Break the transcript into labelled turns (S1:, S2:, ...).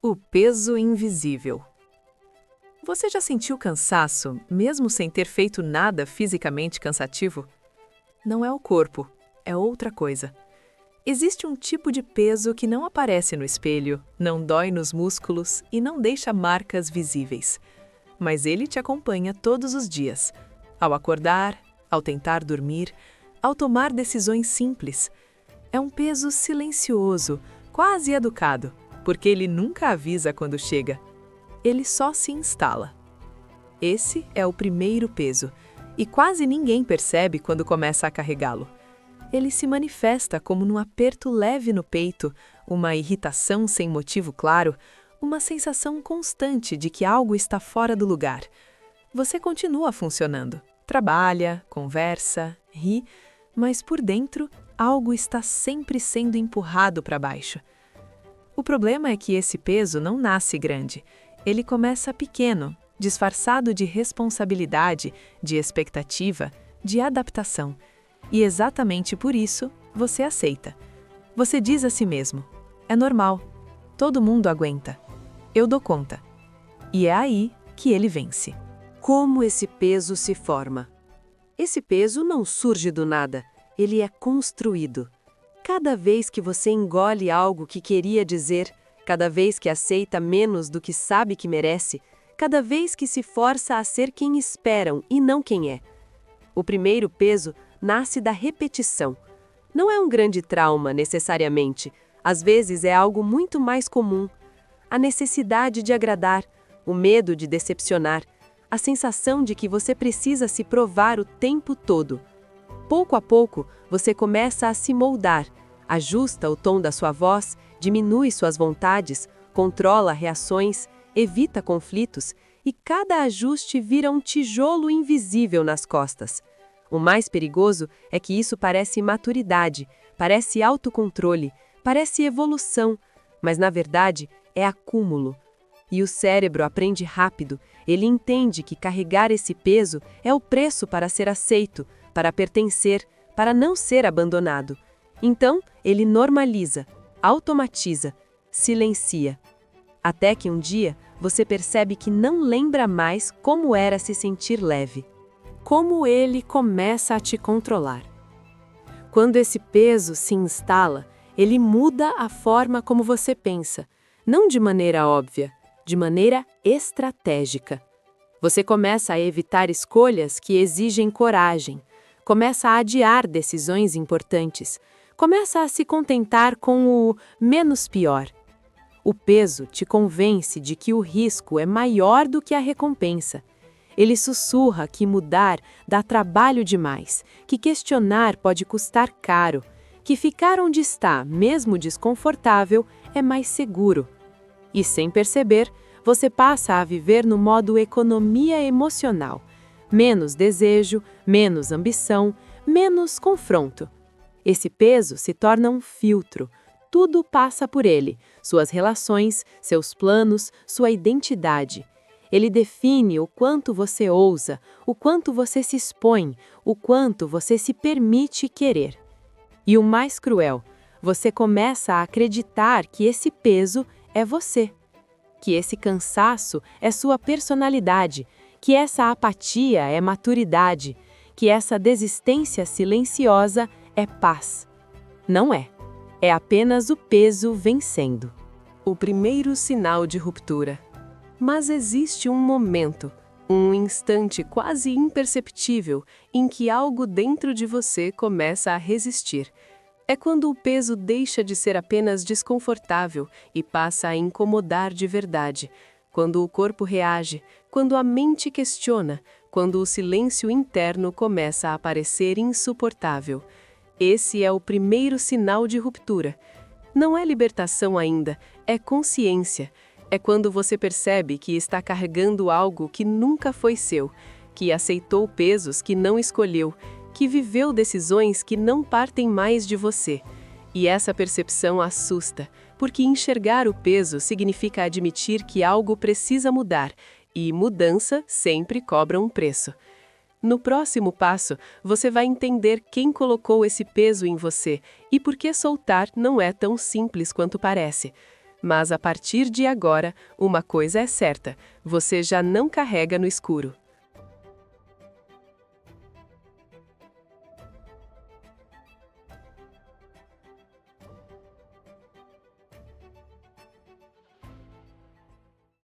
S1: O peso invisível. Você já sentiu cansaço, mesmo sem ter feito nada fisicamente cansativo? Não é o corpo, é outra coisa. Existe um tipo de peso que não aparece no espelho, não dói nos músculos e não deixa marcas visíveis. Mas ele te acompanha todos os dias, ao acordar, ao tentar dormir, ao tomar decisões simples. É um peso silencioso, quase educado, porque ele nunca avisa quando chega. Ele só se instala. Esse é o primeiro peso, e quase ninguém percebe quando começa a carregá-lo. Ele se manifesta como num aperto leve no peito, uma irritação sem motivo claro, uma sensação constante de que algo está fora do lugar. Você continua funcionando, trabalha, conversa, ri, mas por dentro algo está sempre sendo empurrado para baixo. O problema é que esse peso não nasce grande. Ele começa pequeno, disfarçado de responsabilidade, de expectativa, de adaptação. E exatamente por isso, você aceita. Você diz a si mesmo: é normal, todo mundo aguenta, eu dou conta. E é aí que ele vence.
S2: Como esse peso se forma? Esse peso não surge do nada, ele é construído. Cada vez que você engole algo que queria dizer, cada vez que aceita menos do que sabe que merece, cada vez que se força a ser quem esperam e não quem é. O primeiro peso nasce da repetição. Não é um grande trauma, necessariamente. Às vezes é algo muito mais comum. A necessidade de agradar, o medo de decepcionar, a sensação de que você precisa se provar o tempo todo. Pouco a pouco, você começa a se moldar, ajusta o tom da sua voz, diminui suas vontades, controla reações, evita conflitos e cada ajuste vira um tijolo invisível nas costas. O mais perigoso é que isso parece maturidade, parece autocontrole, parece evolução, mas na verdade é acúmulo. E o cérebro aprende rápido, ele entende que carregar esse peso é o preço para ser aceito, para pertencer, para não ser abandonado. Então, ele normaliza, automatiza, silencia. Até que um dia, você percebe que não lembra mais como era se sentir leve. Como ele começa a te controlar. Quando esse peso se instala, ele muda a forma como você pensa, não de maneira óbvia, de maneira estratégica. Você começa a evitar escolhas que exigem coragem, começa a adiar decisões importantes, começa a se contentar com o menos pior. O peso te convence de que o risco é maior do que a recompensa. Ele sussurra que mudar dá trabalho demais, que questionar pode custar caro, que ficar onde está, mesmo desconfortável, é mais seguro. E sem perceber, você passa a viver no modo economia emocional. Menos desejo, menos ambição, menos confronto. Esse peso se torna um filtro. Tudo passa por ele, suas relações, seus planos, sua identidade. Ele define o quanto você ousa, o quanto você se expõe, o quanto você se permite querer. E o mais cruel, você começa a acreditar que esse peso é você, que esse cansaço é sua personalidade, que essa apatia é maturidade, que essa desistência silenciosa é paz. Não é. É apenas o peso vencendo. O primeiro sinal de ruptura. Mas existe um momento, um instante quase imperceptível em que algo dentro de você começa a resistir. É quando o peso deixa de ser apenas desconfortável e passa a incomodar de verdade. Quando o corpo reage, quando a mente questiona, quando o silêncio interno começa a parecer insuportável. Esse é o primeiro sinal de ruptura. Não é libertação ainda, é consciência. É quando você percebe que está carregando algo que nunca foi seu, que aceitou pesos que não escolheu, que viveu decisões que não partem mais de você. E essa percepção assusta, porque enxergar o peso significa admitir que algo precisa mudar, e mudança sempre cobra um preço. No próximo passo, você vai entender quem colocou esse peso em você e por que soltar não é tão simples quanto parece. Mas a partir de agora, uma coisa é certa: você já não carrega no escuro.